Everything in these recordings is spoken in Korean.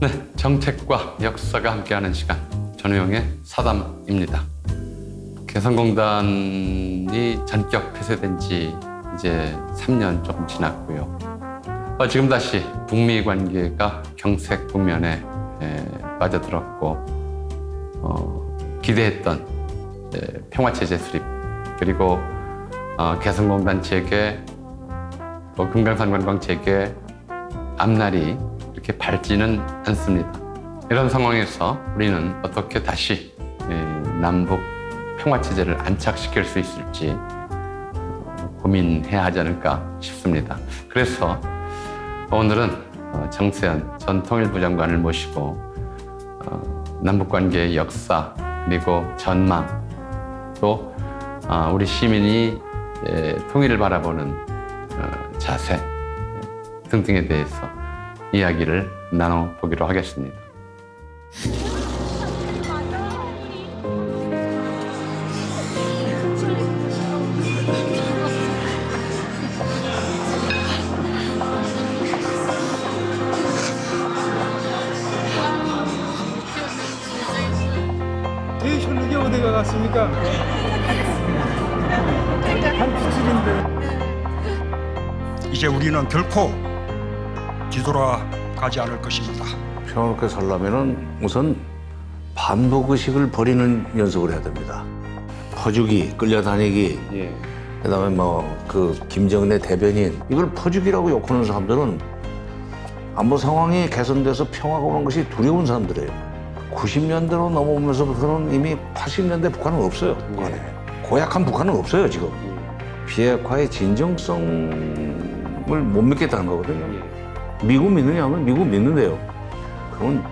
네, 정책과 역사가 함께하는 시간, 전우용의 사담입니다. 개성공단이 전격 폐쇄된 지 이제 3년 조금 지났고요. 지금 다시 북미 관계가 경색 국면에 빠져들었고 기대했던 평화체제 수립, 그리고 개성공단 재개, 또 금강산 관광 재개 앞날이 이렇게 밝지는 않습니다. 이런 상황에서 우리는 어떻게 다시 남북 평화체제를 안착시킬 수 있을지 고민해야 하지 않을까 싶습니다. 그래서 오늘은 정세현 전 통일부 장관을 모시고 남북관계의 역사, 그리고 전망, 또 우리 시민이 통일을 바라보는 자세 등등에 대해서 이야기를 나눠보기로 하겠습니다. 제 혈육이 어디가 갔습니까? 한 피칠인데. 이제 우리는 결코 뒤돌아가지 않을 것입니다. 평화롭게 살려면은 우선 반복의식을 버리는 연습을 해야 됩니다. 퍼주기, 끌려다니기, 그다음에 그 김정은의 대변인, 이걸 퍼주기라고 욕하는 사람들은 안보 상황이 개선돼서 평화가 오는 것이 두려운 사람들이에요. 90년대로 넘어오면서부터는 이미 80년대 북한은 없어요. 북한에. 고약한 북한은 없어요, 지금. 비핵화의 진정성을 못 믿겠다는 거거든요. 미국 믿느냐 하면 미국 믿는데요. 그러면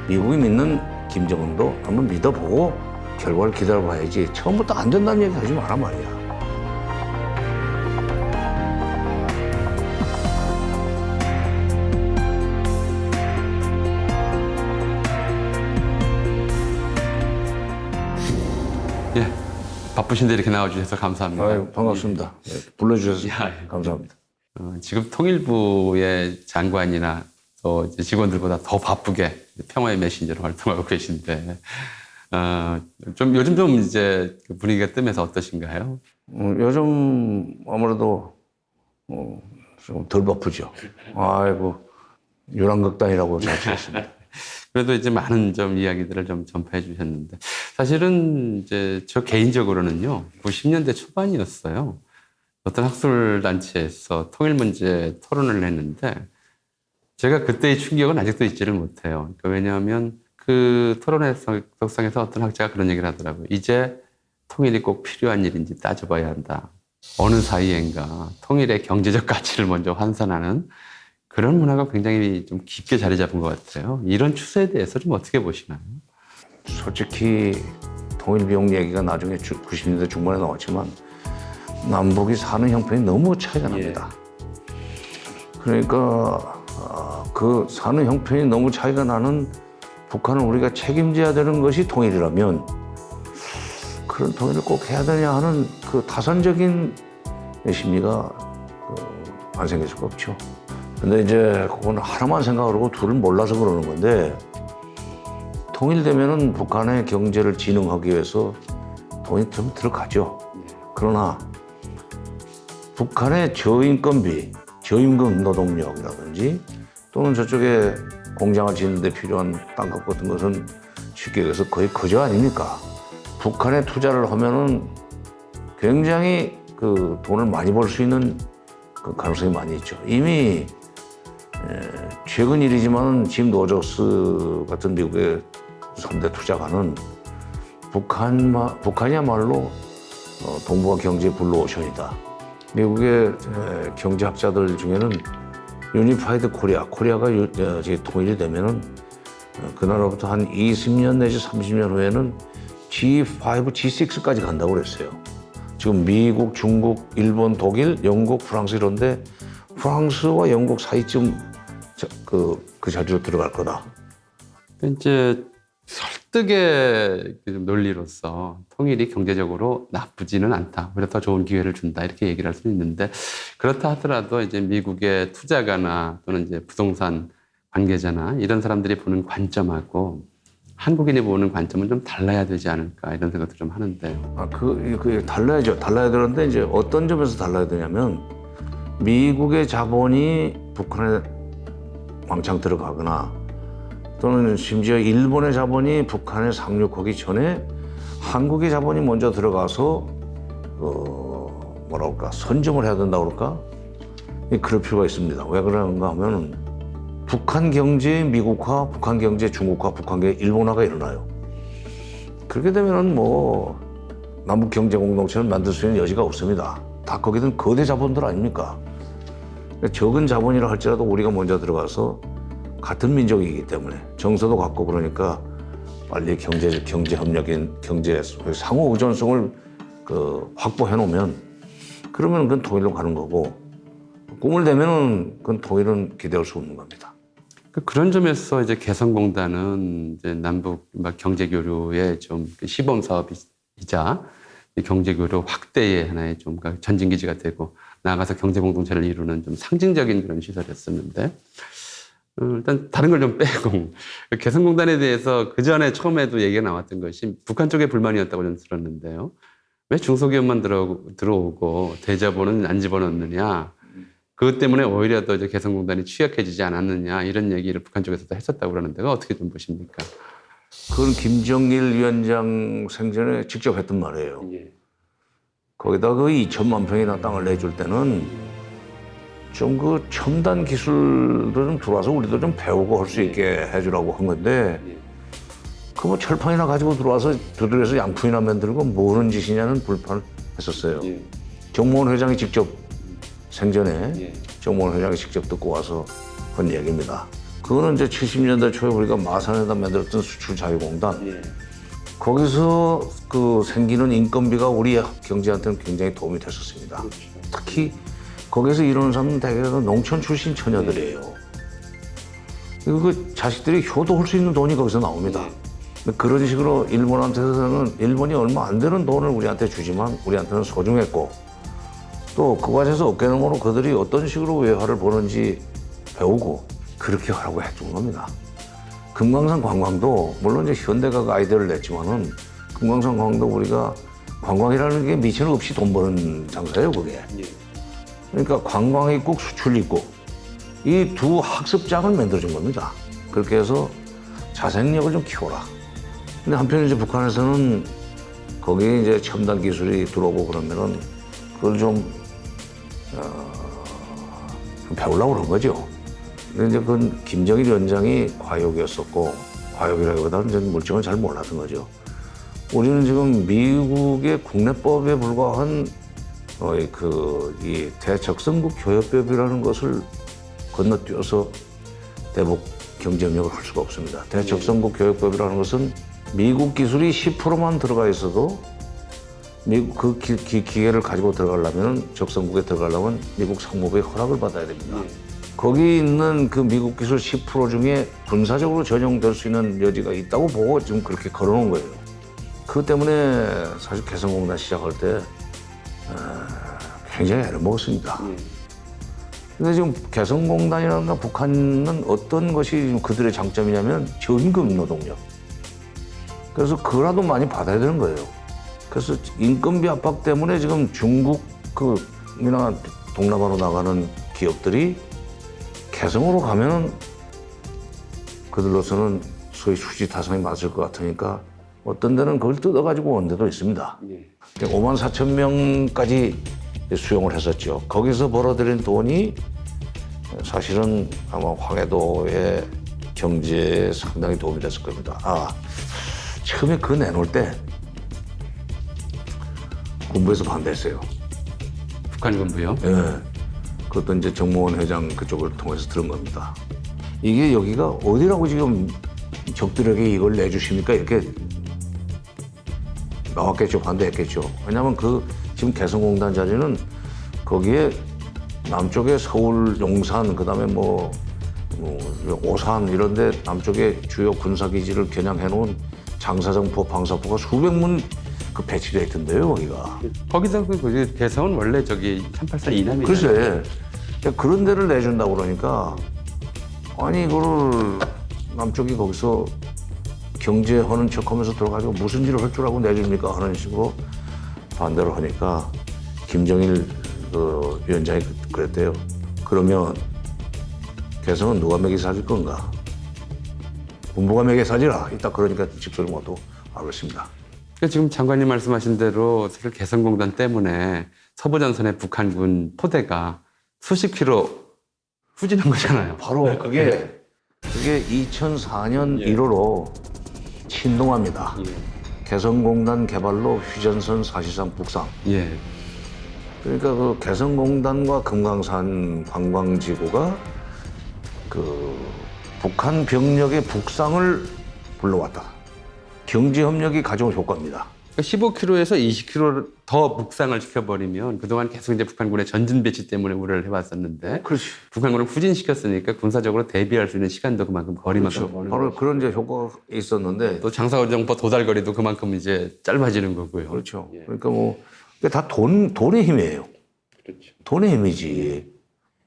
미국이 믿는 김정은도 한번 믿어보고 결과를 기다려봐야지. 처음부터 안 된다는 얘기 하지 마란 말이야. 예, 바쁘신데 이렇게 나와주셔서 감사합니다. 아유, 반갑습니다. 네, 불러주셔서 야, 감사합니다. 지금 통일부의 장관이나 또 이제 직원들보다 더 바쁘게 평화의 메신저로 활동하고 계신데, 좀 요즘 좀 이제 분위기가 뜨면서 어떠신가요? 요즘 아무래도 좀 덜 바쁘죠. 아이고, 유랑극단이라고 잘 지냈습니다. 그래도 이제 많은 좀 이야기들을 좀 전파해 주셨는데, 사실은 이제 저 개인적으로는요, 90년대 초반이었어요. 어떤 학술단체에서 통일 문제 토론을 했는데, 제가 그때의 충격은 아직도 잊지를 못해요. 그러니까 왜냐하면 그 토론회 석상에서 어떤 학자가 그런 얘기를 하더라고요. 이제 통일이 꼭 필요한 일인지 따져봐야 한다. 어느 사이엔가 통일의 경제적 가치를 먼저 환산하는 그런 문화가 굉장히 좀 깊게 자리 잡은 것 같아요. 이런 추세에 대해서 좀 어떻게 보시나요? 솔직히 통일 비용 얘기가 나중에 90년대 중반에 나왔지만 남북이 사는 형편이 너무 차이가 납니다. 그러니까 그 사는 형편이 너무 차이가 나는 북한을 우리가 책임져야 되는 것이 통일이라면 그런 통일을 꼭 해야 되냐 하는 그 타산적인 심리가 안 생길 수가 없죠. 근데 이제 그건 하나만 생각하고 둘을 몰라서 그러는 건데, 통일되면은 북한의 경제를 진흥하기 위해서 돈이 좀 들어가죠. 그러나 북한의 저임금비, 저임금 노동력이라든지 또는 저쪽에 공장을 짓는 데 필요한 땅값 같은 것은 쉽게 얘기해서 거의 거저 아닙니까? 북한에 투자를 하면은 굉장히 그 돈을 많이 벌 수 있는 그 가능성이 많이 있죠. 이미 최근 일이지만 짐 노저스 같은 미국의 3대 투자가는 북한이야말로 동북아 경제 블루오션이다. 미국의 경제학자들 중에는 유니파이드 코리아가 통일이 되면은 그 나라부터 한 20년 내지 30년 후에는 G5, G6까지 간다고 그랬어요. 지금 미국, 중국, 일본, 독일, 영국, 프랑스 이런데 프랑스와 영국 사이쯤 그 자리로 들어갈 거다. 이제 설득의 논리로서 통일이 경제적으로 나쁘지는 않다. 오히려 더 좋은 기회를 준다. 이렇게 얘기를 할 수 있는데, 그렇다 하더라도 이제 미국의 투자가나 또는 이제 부동산 관계자나 이런 사람들이 보는 관점하고 한국인이 보는 관점은 좀 달라야 되지 않을까 이런 생각도 좀 하는데요. 그 달라야죠. 달라야 되는데 이제 어떤 점에서 달라야 되냐면 미국의 자본이 북한에 왕창 들어가거나 또는 심지어 일본의 자본이 북한에 상륙하기 전에 한국의 자본이 먼저 들어가서 뭐라 그럴까 선점을 해야 된다고 그럴까? 그럴 필요가 있습니다. 왜 그러는가 하면 북한 경제 미국화, 북한 경제 중국화, 북한 경제 일본화가 일어나요. 그렇게 되면은 뭐 남북 경제 공동체를 만들 수 있는 여지가 없습니다. 다 거기든 거대 자본들 아닙니까? 적은 자본이라 할지라도 우리가 먼저 들어가서 같은 민족이기 때문에 정서도 같고 그러니까 빨리 경제 협력인 경제 상호 의존성을 확보해 놓으면 그러면 그건 통일로 가는 거고 꿈을 대면은 그건 통일은 기대할 수 없는 겁니다. 그런 점에서 이제 개성공단은 이제 남북 경제교류의 좀 시범 사업이자 경제교류 확대의 하나의 좀 전진기지가 되고 나아가서 경제공동체를 이루는 좀 상징적인 그런 시설이었었는데 일단 다른 걸 좀 빼고 개성공단에 대해서 그 전에 처음에도 얘기가 나왔던 것이 북한 쪽의 불만이었다고 좀 들었는데요. 왜 중소기업만 들어오고 대자본은 안 집어넣느냐? 그것 때문에 오히려 더 이제 개성공단이 취약해지지 않았느냐 이런 얘기를 북한 쪽에서도 했었다고 그러는데요. 어떻게 좀 보십니까? 그건 김정일 위원장 생전에 직접 했던 말이에요. 예. 거기다 그 2천만 평이나 땅을 내줄 때는 좀 그 첨단 기술도 좀 들어와서 우리도 좀 배우고 할 수 있게 해주라고 한 건데 그 뭐 철판이나 가지고 들어와서 들에서 양푼이나 만들고 뭐는 짓이냐는 불판했었어요. 예. 정모원 회장이 직접 생전에 예. 정모원 회장이 직접 듣고 와서 한 얘기입니다. 그거는 이제 70년대 초에 우리가 마산에다 만들었던 수출 자유공단. 예. 거기서 그 생기는 인건비가 우리 경제한테는 굉장히 도움이 됐었습니다. 특히 거기서 이루는 사람은 대개가 농촌 출신 처녀들이에요. 그리고 그 자식들이 효도할 수 있는 돈이 거기서 나옵니다. 그런 식으로 일본한테서는 일본이 얼마 안 되는 돈을 우리한테 주지만 우리한테는 소중했고 또 그 과정에서 어깨너머로 그들이 어떤 식으로 외화를 보는지 배우고 그렇게 하라고 해준 겁니다. 금강산 관광도 물론 이제 현대가 그 아이디어를 냈지만은 금강산 관광도 우리가 관광이라는 게 미천 없이 돈 버는 장사예요, 그게. 그러니까 관광이 있고 수출이 있고 이 두 학습장을 만들어준 겁니다. 그렇게 해서 자생력을 좀 키워라. 근데 한편 이제 북한에서는 거기에 이제 첨단 기술이 들어오고 그러면은 그걸 좀 배우려고 그런 거죠. 근데 이제 그건 김정일 위원장이 과욕이었었고 과욕이라기보다는 저는 물정을 잘 몰랐던 거죠. 우리는 지금 미국의 국내법에 불과한 이 대적성국 교역법이라는 것을 건너뛰어서 대북 경제협력을 할 수가 없습니다. 대적성국 교역법이라는 것은 미국 기술이 10%만 들어가 있어도 미국 그 기계를 가지고 들어가려면 적성국에 들어가려면 미국 상무부의 허락을 받아야 됩니다. 거기 있는 그 미국 기술 10% 중에 군사적으로 전용될 수 있는 여지가 있다고 보고 지금 그렇게 걸어놓은 거예요. 그것 때문에 사실 개성공단 시작할 때 굉장히 애를 먹었습니다. 근데 지금 개성공단이라든가 북한은 어떤 것이 그들의 장점이냐면 전금 노동력. 그래서 그라도 많이 받아야 되는 거예요. 그래서 인건비 압박 때문에 지금 중국이나 동남아로 나가는 기업들이 개성으로 가면은 그들로서는 소위 수지타산이 맞을 것 같으니까 어떤 데는 그걸 뜯어가지고 온 데도 있습니다. 5만 4천 명까지 수용을 했었죠. 거기서 벌어들인 돈이 사실은 아마 황해도의 경제에 상당히 도움이 됐을 겁니다. 처음에 그거 내놓을 때 군부에서 반대했어요. 북한 군부요? 예. 그것도 이제 정모원 회장 그쪽을 통해서 들은 겁니다. 이게 여기가 어디라고 지금 적들에게 이걸 내주십니까? 이렇게 나왔겠죠. 반대했겠죠. 왜냐하면 그 지금 개성공단 자리는 거기에 남쪽에 서울, 용산, 그다음에 뭐 오산 이런 데 남쪽에 주요 군사기지를 겨냥해 놓은 장사정포, 방사포가 수백 문 그 배치되어 있던데요, 거기가. 거기서 그 개성은 원래 저기 384 이남이잖아요. 글쎄, 그런 데를 내준다고 그러니까 아니 이거를 남쪽이 거기서 경제하는 척하면서 들어가지고 무슨 일을 할 줄 알고 내줍니까 하는 식으로 반대를 하니까 김정일 그 위원장이 그랬대요. 그러면 개성은 누가 먹이 사줄 건가? 군부가 먹이 사지라. 이따 그러니까 직설을 모두 알겠습니다. 그러니까 지금 장관님 말씀하신 대로 사실 개성공단 때문에 서부전선의 북한군 포대가 수십 킬로 후진한 거잖아요. 바로 그게 2004년 1월로 신동합니다. 개성공단 개발로 휴전선 사실상 북상. 예. 그러니까 그 개성공단과 금강산 관광지구가 그 북한 병력의 북상을 불러왔다. 경제협력이 가져온 효과입니다. 15km에서 20km 더 북상을 시켜버리면 그동안 계속 이제 북한군의 전진 배치 때문에 우려를 해왔었는데 그렇지. 북한군을 후진시켰으니까 군사적으로 대비할 수 있는 시간도 그만큼 거리만큼 그렇죠. 바로 그런 이제 효과가 있었는데 또 장사정보 도달거리도 그만큼 이제 짧아지는 거고요. 그렇죠. 예. 그러니까 뭐 다 돈의 힘이에요. 그렇죠. 돈의 힘이지.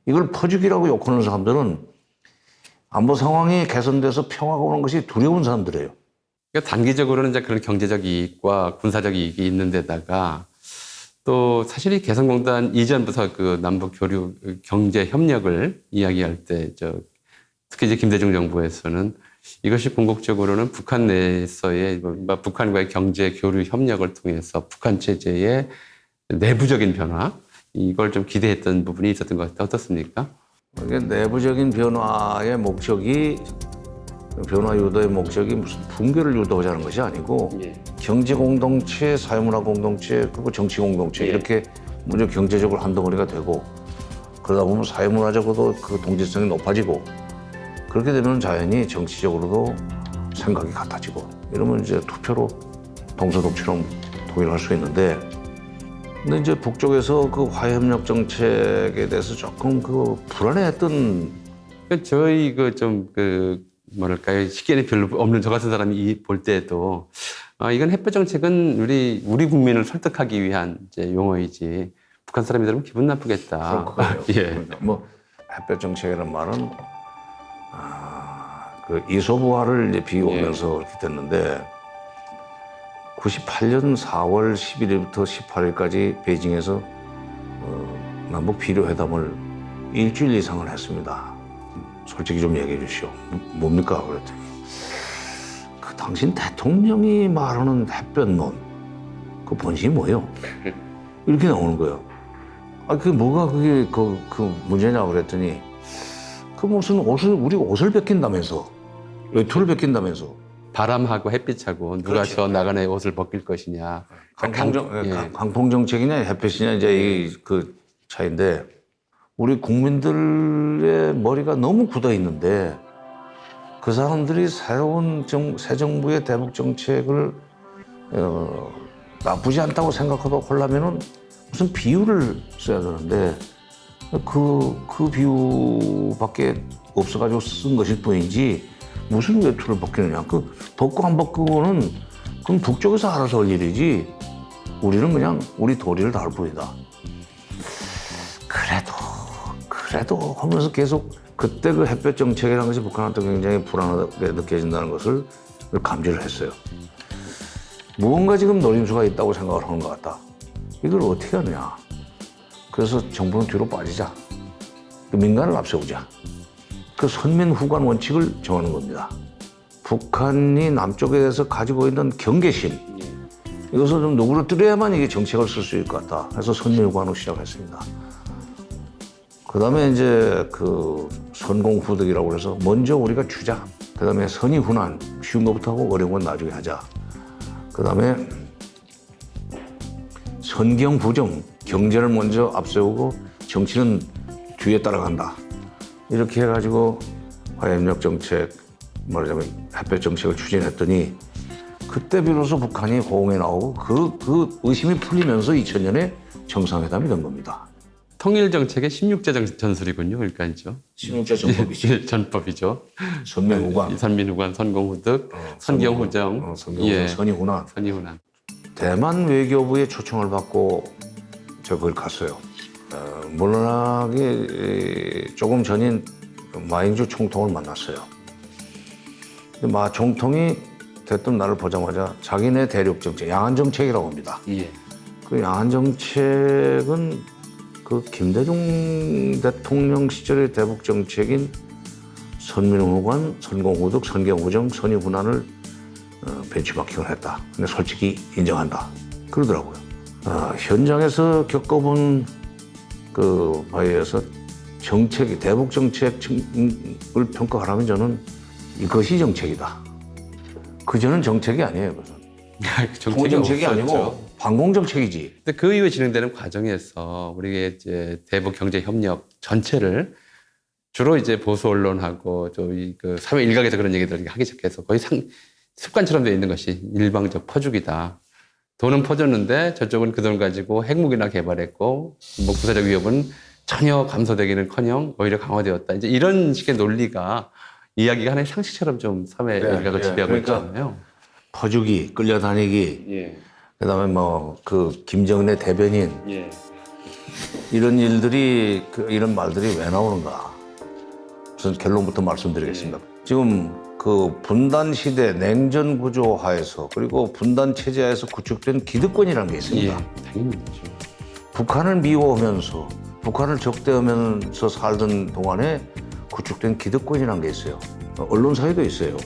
이걸 퍼주기라고 욕하는 사람들은 안보 상황이 개선돼서 평화가 오는 것이 두려운 사람들이에요. 그러니까 단기적으로는 이제 그런 경제적 이익과 군사적 이익이 있는 데다가 또 사실 이 개성공단 이전부터 그 남북 교류 경제 협력을 이야기할 때 특히 이제 김대중 정부에서는 이것이 궁극적으로는 북한 내에서의 북한과의 경제 교류 협력을 통해서 북한 체제의 내부적인 변화 이걸 좀 기대했던 부분이 있었던 것 같아요. 어떻습니까? 이게 내부적인 변화의 목적이 변화 유도의 목적이 무슨 붕괴를 유도하자는 것이 아니고 경제 공동체, 사회문화 공동체, 그리고 정치 공동체 이렇게 먼저 경제적으로 한 덩어리가 되고 그러다 보면 사회문화적으로도 그 동질성이 높아지고 그렇게 되면 자연히 정치적으로도 생각이 같아지고 이러면 이제 투표로 동서독처럼 통일할 수 있는데 근데 이제 북쪽에서 그 화해협력 정책에 대해서 조금 그 불안해했던 저희 뭐랄까요 식견이 별로 없는 저 같은 사람이 볼 때도 이건 햇볕 정책은 우리 국민을 설득하기 위한 이제 용어이지 북한 사람이 들으면 기분 나쁘겠다. 그럴 거예요. 예. 그러니까 뭐 햇볕 정책이라는 말은 그 이소부화를 이제 비유하면서 이렇게 됐는데 98년 4월 11일부터 18일까지 베이징에서 남북 비료회담을 일주일 이상을 했습니다. 솔직히 좀 얘기해 주시오. 뭡니까? 그랬더니 그 당신 대통령이 말하는 햇볕론 그 본심이 뭐예요? 이렇게 나오는 거예요. 그게 뭐가 그게 그 문제냐 그랬더니 그 무슨 우리 옷을 벗긴다면서 외투를 벗긴다면서 바람하고 햇빛하고 누가 그렇지. 저 나간의 옷을 벗길 것이냐. 강풍 정책이냐 햇볕이냐 이제 이 그 차이인데 우리 국민들의 머리가 너무 굳어 있는데 그 사람들이 새로운 새 정부의 대북 정책을 나쁘지 않다고 생각하고 하려면은 무슨 비유를 써야 되는데 그 비유밖에 없어가지고 쓴 것일 뿐이지 무슨 외투를 벗기느냐. 그 벗고 안 벗고는 그럼 북쪽에서 알아서 할 일이지 우리는 그냥 우리 도리를 다할 뿐이다. 그래도 하면서 계속 그때 그 햇볕 정책이라는 것이 북한한테 굉장히 불안하게 느껴진다는 것을 감지를 했어요. 무언가 지금 노림수가 있다고 생각을 하는 것 같다. 이걸 어떻게 하느냐. 그래서 정부는 뒤로 빠지자. 민간을 앞세우자. 그 선민후관 원칙을 정하는 겁니다. 북한이 남쪽에 대해서 가지고 있는 경계심 이것을 좀 누그러뜨려야만 이게 정책을 쓸 수 있을 것 같다. 그래서 선민후관으로 시작했습니다. 그 다음에 이제 그 선공후득이라고 해서 먼저 우리가 주자. 그 다음에 선의훈안 쉬운 것부터 하고 어려운 건 나중에 하자. 그 다음에 선경부정 경제를 먼저 앞세우고 정치는 뒤에 따라간다. 이렇게 해가지고 화해협력 정책, 말하자면 햇볕 정책을 추진했더니 그때 비로소 북한이 호응에 나오고 그 의심이 풀리면서 2000년에 정상회담이 된 겁니다. 통일 정책의 16제 전술이군요. 그러니까죠. 16제 전법이지. 전법이죠. 선민후관, 선민후관, 선공후득, 선경후정, 선경후정, 선의훈안. 선의훈안. 대만 외교부의 초청을 받고 저 그걸 갔어요. 물론하게 조금 전인 마잉주 총통을 만났어요. 근데 마 총통이 대뜸 나를 보자마자 자기네 대륙 정책, 양안 정책이라고 합니다. 예. 그 양안 정책은 그 김대중 대통령 시절의 대북 정책인 선민후관, 선공후득, 선경후정, 선의훈안을 벤치마킹을 했다. 근데 솔직히 인정한다. 그러더라고요. 현장에서 겪어본 그 바에 의해서 정책이 대북 정책을 평가하라면 저는 이것이 정책이다. 그저는 정책이 아니에요. 그것은. 정책이 정책이 없었죠. 아니고 반공 정책이지. 근데 그 이후에 진행되는 과정에서 우리가 이제 대북 경제 협력 전체를 주로 이제 보수 언론하고 그 사회 일각에서 그런 얘기들을 하기 시작해서 거의 습관처럼 되어 있는 것이 일방적 퍼주기다. 돈은 퍼줬는데 저쪽은 그 돈 가지고 핵무기나 개발했고 뭐 부사적 위협은 전혀 감소되기는커녕 오히려 강화되었다. 이제 이런 식의 논리가 이야기가 하나의 상식처럼 좀 사회 일각을 지배하고 그러니까 있잖아요. 퍼주기, 끌려다니기, 예. 그다음에 뭐 그 김정은의 대변인 예. 이런 일들이 이런 말들이 왜 나오는가? 우선 결론부터 말씀드리겠습니다. 지금 그 분단 시대 냉전 구조 하에서 그리고 분단 체제 하에서 구축된 기득권이라는 게 있습니다. 예. 당연히 있죠. 북한을 미워하면서 북한을 적대하면서 살던 동안에 구축된 기득권이라는 게 있어요. 언론사에도 있어요.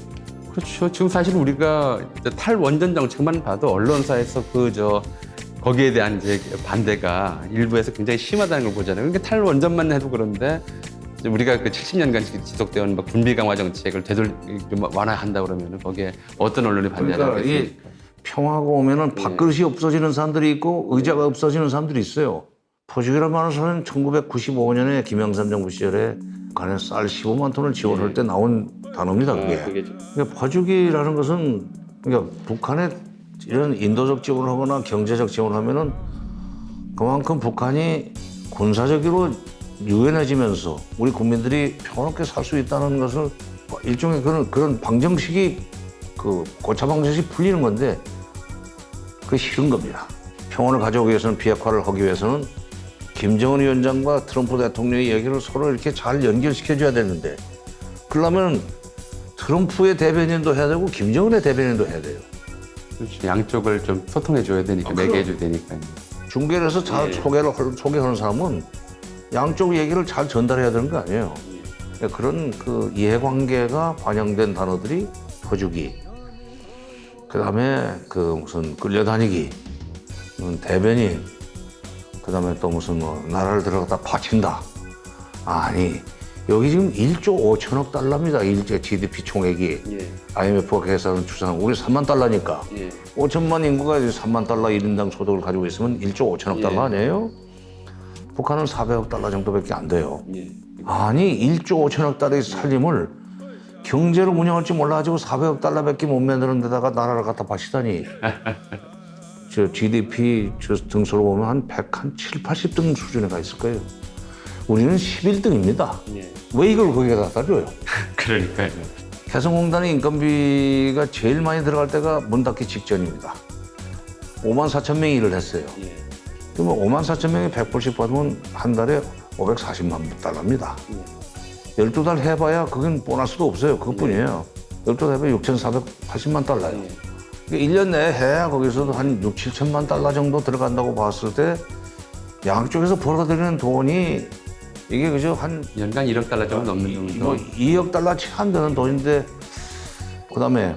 그렇죠. 지금 사실 우리가 탈원전 정책만 봐도 언론사에서 거기에 대한 이제 반대가 일부에서 굉장히 심하다는 걸 보잖아요. 그러니까 탈원전만 해도 그런데 이제 우리가 그 70년간 지속되어 온 군비 강화 정책을 좀 완화한다 그러면 거기에 어떤 언론이 반대하겠습니까? 그러니까 이 평화가 오면은 밥그릇이 없어지는 사람들이 있고 의자가 없어지는 사람들이 있어요. 포주기란 말은 1995년에 김영삼 정부 시절에 북한에 쌀 15만 톤을 지원할 때 나온 단어입니다. 그게. 그러니까 퍼주기라는 것은 그러니까 북한에 이런 인도적 지원을 하거나 경제적 지원을 하면은 그만큼 북한이 군사적으로 유연해지면서 우리 국민들이 평화롭게 살 수 있다는 것을 일종의 그런 방정식이 그 고차 방정식이 풀리는 건데 그게 싫은 겁니다. 평화를 가져오기 위해서는 비핵화를 하기 위해서는 김정은 위원장과 트럼프 대통령의 얘기를 서로 이렇게 잘 연결시켜줘야 되는데 그러려면 트럼프의 대변인도 해야 되고 김정은의 대변인도 해야 돼요. 그렇죠. 양쪽을 좀 소통해줘야 되니까, 매개해줘야 되니까요. 중계를 해서 잘 소개하는 사람은 양쪽 얘기를 잘 전달해야 되는 거 아니에요. 그런 그 이해관계가 반영된 단어들이 퍼주기, 그 다음에 그 무슨 끌려다니기, 대변인, 그 다음에 또 무슨 뭐 나라를 들어갔다 파친다. 아니 여기 지금 1조 5천억 달러입니다. 일제 GDP 총액이. 예. IMF가 계산하는 추산 우리 3만 달러니까. 예. 5천만 인구가 3만 달러 1인당 소득을 가지고 있으면 1조 5천억 달러 아니에요? 북한은 400억 달러 정도밖에 안 돼요. 예. 아니 1조 5천억 달러의 살림을 경제로 운영할 줄 몰라가지고 400억 달러밖에 못 만드는 데다가 나라를 갖다 바치다니. 저 GDP 저 등수로 보면 한 7, 80등 수준에 가 있을 거예요. 우리는 11등입니다. 예. 왜 이걸 거기에다 따져요? 그러니까요. 개성공단의 인건비가 제일 많이 들어갈 때가 문 닫기 직전입니다. 5만 4천 명이 일을 했어요. 예. 그러면 5만 4천 명이 100불씩 받으면 한 달에 540만 달러입니다. 12달 해봐야 그건 보너스도 없어요. 그것뿐이에요. 12달 해봐야 6,480만 달러예요. 그러니까 1년 내에 해야 거기서도 한 6, 7천만 달러 정도 들어간다고 봤을 때 양쪽에서 벌어들이는 돈이 이게 그저 한 연간 1억 달러 정도 넘는 정도. 2억 달러 채 안 되는 돈인데 그다음에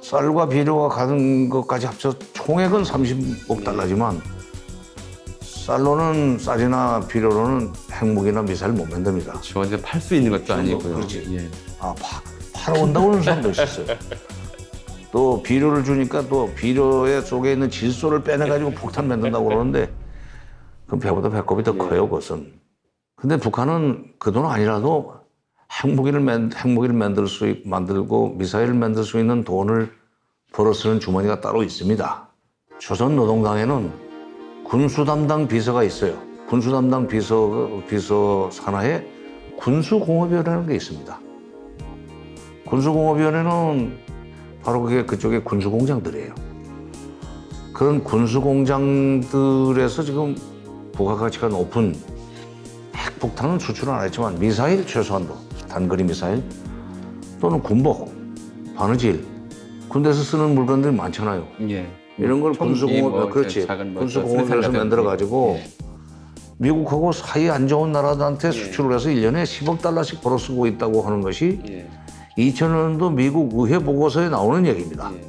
쌀과 비료가 가는 것까지 합쳐 총액은 30억 달러지만 쌀로는 쌀이나 비료로는 핵무기나 미사일 못 만듭니다. 저한테 팔 수 있는 것도 아니고요. 그렇지. 예. 아, 팔아온다고 하는 사람도 있었어요. 또 비료를 주니까 또 비료에 속에 있는 질소를 빼내가지고 폭탄 만든다고 그러는데 그 배보다 배꼽이 더 커요, 그것은. 근데 북한은 그 돈 아니라도 핵무기를 만들고 미사일을 만들 수 있는 돈을 벌어 쓰는 주머니가 따로 있습니다. 조선노동당에는 군수 담당 비서가 있어요. 군수 담당 비서 산하에 군수공업위원회라는 게 있습니다. 군수공업위원회는 바로 그게 그쪽의 군수공장들이에요. 그런 군수공장들에서 지금 부가가치가 높은 북한은 수출은 안 했지만 미사일 최소한도 단거리 미사일 또는 군복, 바느질 군대에서 쓰는 물건들이 많잖아요. 예. 이런 걸 군수공업 뭐 그렇지 작은 뭐 군수공업에서 수리탄 만들어 가지고 예. 미국하고 사이 안 좋은 나라들한테 수출을 해서 1년에 10억 달러씩 벌어 쓰고 있다고 하는 것이 예. 2000년도 미국 의회 보고서에 나오는 얘기입니다. 예.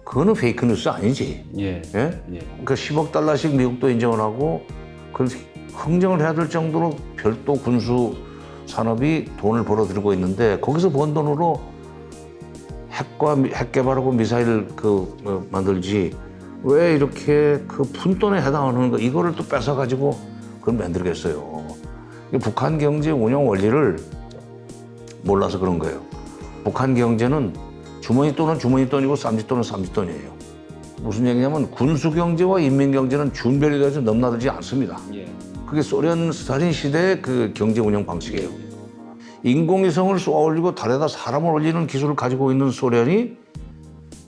그거는 페이크 뉴스 아니지. 예. 예? 예. 그 10억 달러씩 미국도 인정을 하고 그걸 흥정을 해야 될 정도로 별도 군수 산업이 돈을 벌어들이고 있는데 거기서 번 돈으로 핵 개발하고 미사일 만들지 왜 이렇게 그 푼돈에 해당하는 거 이거를 또 뺏어 가지고 그걸 만들겠어요. 북한 경제 운영 원리를 몰라서 그런 거예요. 북한 경제는 주머니 돈은 주머니 돈이고 쌈짓 돈은 쌈짓 돈이에요. 무슨 얘기냐면 군수 경제와 인민 경제는 준별이 돼서 넘나들지 않습니다. 예. 그게 소련 스탈린 시대의 그 경제 운영 방식이에요. 인공위성을 쏘아 올리고 달에다 사람을 올리는 기술을 가지고 있는 소련이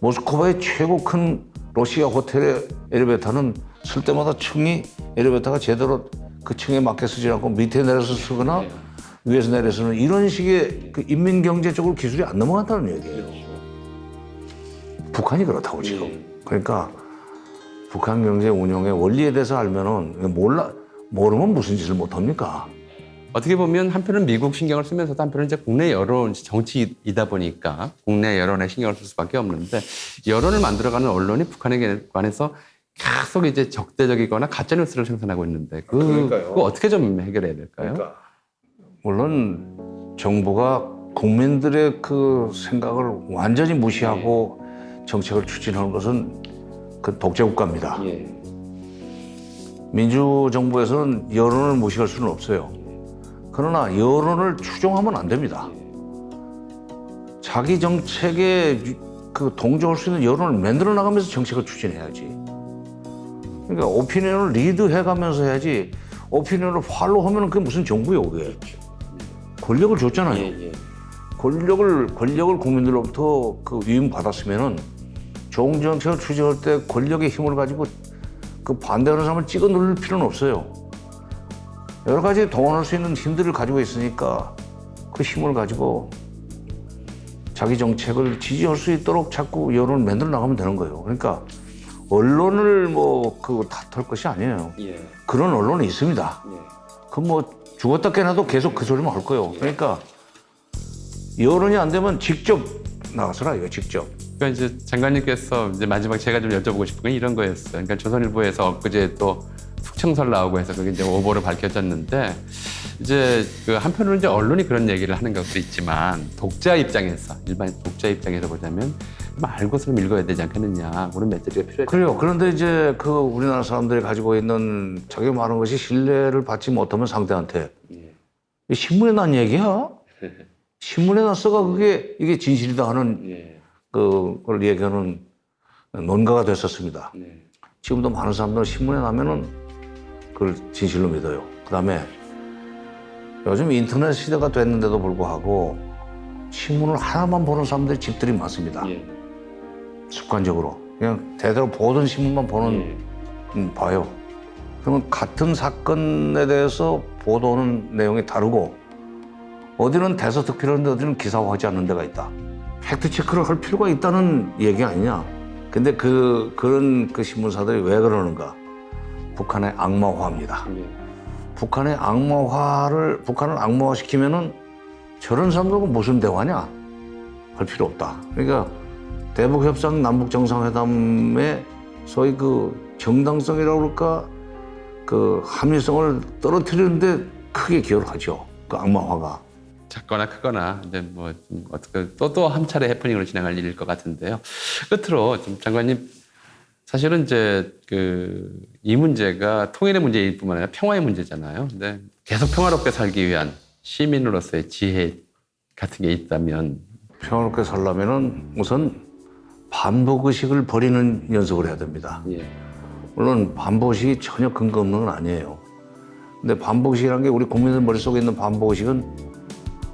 모스크바의 최고 큰 러시아 호텔의 엘리베이터는 쓸 때마다 층이 엘리베이터가 제대로 그 층에 맞게 쓰지 않고 밑에 내려서 쓰거나 위에서 내려서는 이런 식의 그 인민 경제 쪽으로 기술이 안 넘어간다는 얘기예요. 북한이 그렇다고 지금. 그러니까 북한 경제 운영의 원리에 대해서 알면은 모르면 무슨 짓을 못 합니까? 어떻게 보면 한편은 미국 신경을 쓰면서도 한편은 이제 국내 여론 정치이다 보니까 국내 여론에 신경을 쓸 수밖에 없는데 여론을 만들어가는 언론이 북한에 관해서 계속 이제 적대적이거나 가짜 뉴스를 생산하고 있는데 그거 어떻게 좀 해결해야 될까요? 물론 정부가 국민들의 그 생각을 완전히 무시하고 정책을 추진하는 것은 그 독재 국가입니다. 예. 민주정부에서는 여론을 무시할 수는 없어요. 그러나 여론을 추종하면 안 됩니다. 자기 정책에 그 동조할 수 있는 여론을 만들어 나가면서 정책을 추진해야지. 그러니까 오피니언을 리드해가면서 해야지. 오피니언을 팔로우하면 그게 무슨 정부예요, 그게? 권력을 줬잖아요. 예. 권력을 국민들로부터 그 위임 받았으면은 좋은 정책을 추진할 때 권력의 힘을 가지고 그 반대하는 사람을 찍어 누를 필요는 없어요. 여러 가지 동원할 수 있는 힘들을 가지고 있으니까 그 힘을 가지고 자기 정책을 지지할 수 있도록 자꾸 여론을 만들어 나가면 되는 거예요. 그러니까 언론을 탓할 것이 아니에요. 예. 그런 언론이 있습니다. 예. 그 죽었다 깨나도 계속 그 소리만 할 거예요. 그러니까 여론이 안 되면 직접 나가서라 이거 직접. 그러니까 이제 장관님께서 이제 마지막 제가 좀 여쭤보고 싶은 건 이런 거였어요. 그러니까 조선일보에서 엊그제 또 숙청설 나오고 해서 그게 이제 오보로 밝혀졌는데 이제 그 한편으로는 이제 언론이 그런 얘기를 하는 것도 있지만 독자 입장에서 일반 독자 입장에서 보자면 알고서는 읽어야 되지 않겠느냐 그런 메시지가 필요해요. 그래요. 그런데 이제 그 우리나라 사람들이 가지고 있는 자기 말한 것이 신뢰를 받지 못하면 상대한테 이 신문에 난 얘기야. 신문에 났어가 그게 이게 진실이다 하는 그걸 얘기하는 논가가 됐었습니다. 지금도 많은 사람들은 신문에 나면은 그걸 진실로 믿어요. 그다음에 요즘 인터넷 시대가 됐는데도 불구하고 신문을 하나만 보는 사람들이 집들이 많습니다. 습관적으로 그냥 대대로 보던 신문만 봐요. 그러면 같은 사건에 대해서 보도하는 내용이 다르고 어디는 대서특필하는데 어디는 기사화하지 않는 데가 있다. 팩트 체크를 할 필요가 있다는 얘기 아니냐. 근데 그런 신문사들이 왜 그러는가? 북한의 악마화입니다. 북한을 악마화시키면은 저런 사람들하고 무슨 대화냐? 할 필요 없다. 그러니까 대북 협상, 남북 정상회담의 소위 그 정당성이라고 그럴까? 그 합리성을 떨어뜨리는데 크게 기여를 하죠. 그 악마화가. 작거나 크거나 이제 뭐 어떻게 또 한 차례 해프닝으로 진행할 일일 것 같은데요. 끝으로 좀 장관님 사실은 이제 이 문제가 통일의 문제일 뿐만 아니라 평화의 문제잖아요. 근데 계속 평화롭게 살기 위한 시민으로서의 지혜 같은 게 있다면 평화롭게 살려면은 우선 반복 의식을 버리는 연습을 해야 됩니다. 물론 반복 의식이 전혀 근거 없는 건 아니에요. 근데 반복 의식이라는 게 우리 국민들 머릿속에 있는 반복 의식은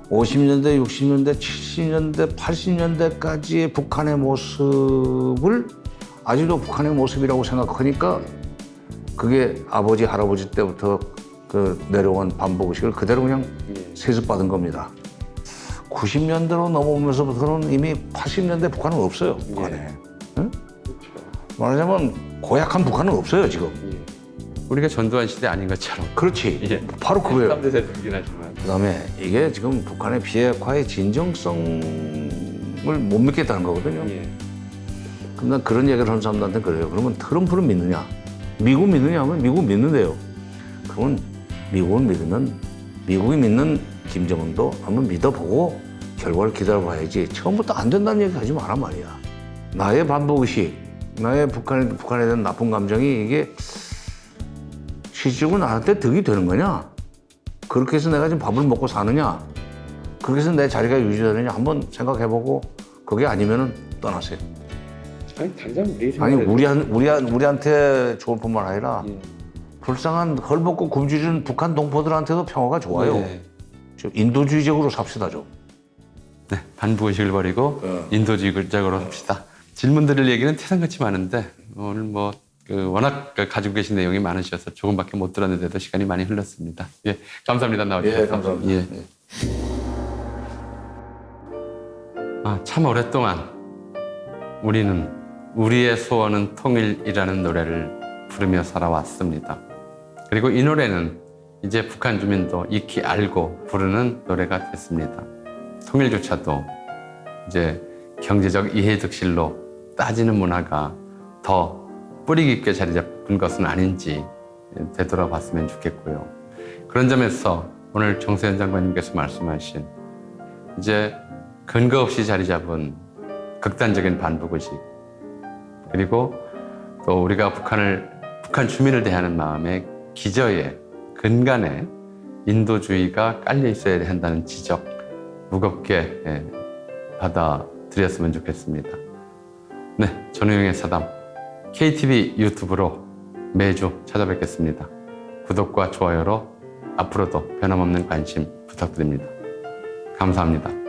50년대, 60년대, 70년대, 80년대까지의 북한의 모습을 아직도 북한의 모습이라고 생각하니까 그게 아버지, 할아버지 때부터 그 내려온 반복의식을 그대로 그냥 세습받은 겁니다. 90년대로 넘어오면서부터는 이미 80년대 북한은 없어요. 북한에. 응? 말하자면 고약한 북한은 없어요 지금. 우리가 전두환 시대 아닌 것처럼. 그렇지. 예. 바로 그거예요. 3대 세습이긴 하지만. 그다음에 이게 지금 북한의 비핵화의 진정성을 못 믿겠다는 거거든요. 예. 그럼 난 그런 얘기를 하는 사람들한테 그래요. 그러면 트럼프를 믿느냐? 미국 믿느냐 하면 미국 믿는데요. 그러면 미국을 믿으면 미국이 믿는 김정은도 한번 믿어보고 결과를 기다려봐야지. 처음부터 안 된다는 얘기 하지 마란 말이야. 나의 반복의식, 나의 북한에 대한 나쁜 감정이 이게 실질적으로 나한테 득이 되는 거냐? 그렇게 해서 내가 지금 밥을 먹고 사느냐? 그렇게 해서 내 자리가 유지되느냐? 한번 생각해보고 그게 아니면은 떠나세요. 아니 당장 우리 아니 우리한테 좋을 뿐만 아니라 예. 불쌍한 헐벗고 굶주리는 북한 동포들한테도 평화가 좋아요. 예. 좀 인도주의적으로 삽시다 좀. 네, 반복의식을 버리고 예. 인도주의적으로 합시다. 질문 드릴 얘기는 태산같이 많은데 오늘 뭐 워낙 가지고 계신 내용이 많으셔서 조금밖에 못 들었는데도 시간이 많이 흘렀습니다. 예, 감사합니다. 나와주셔서. 예, 감사합니다. 예. 참 오랫동안 우리는 우리의 소원은 통일이라는 노래를 부르며 살아왔습니다. 그리고 이 노래는 이제 북한 주민도 익히 알고 부르는 노래가 됐습니다. 통일조차도 이제 경제적 이해득실로 따지는 문화가 더 뿌리 깊게 자리 잡은 것은 아닌지 되돌아봤으면 좋겠고요. 그런 점에서 오늘 정세현 장관님께서 말씀하신 이제 근거 없이 자리 잡은 극단적인 반복의식, 그리고 또 우리가 북한 주민을 대하는 마음의 기저에 근간에 인도주의가 깔려 있어야 한다는 지적 무겁게 받아들였으면 좋겠습니다. 네, 전우영의 사담 KTV 유튜브로 매주 찾아뵙겠습니다. 구독과 좋아요로 앞으로도 변함없는 관심 부탁드립니다. 감사합니다.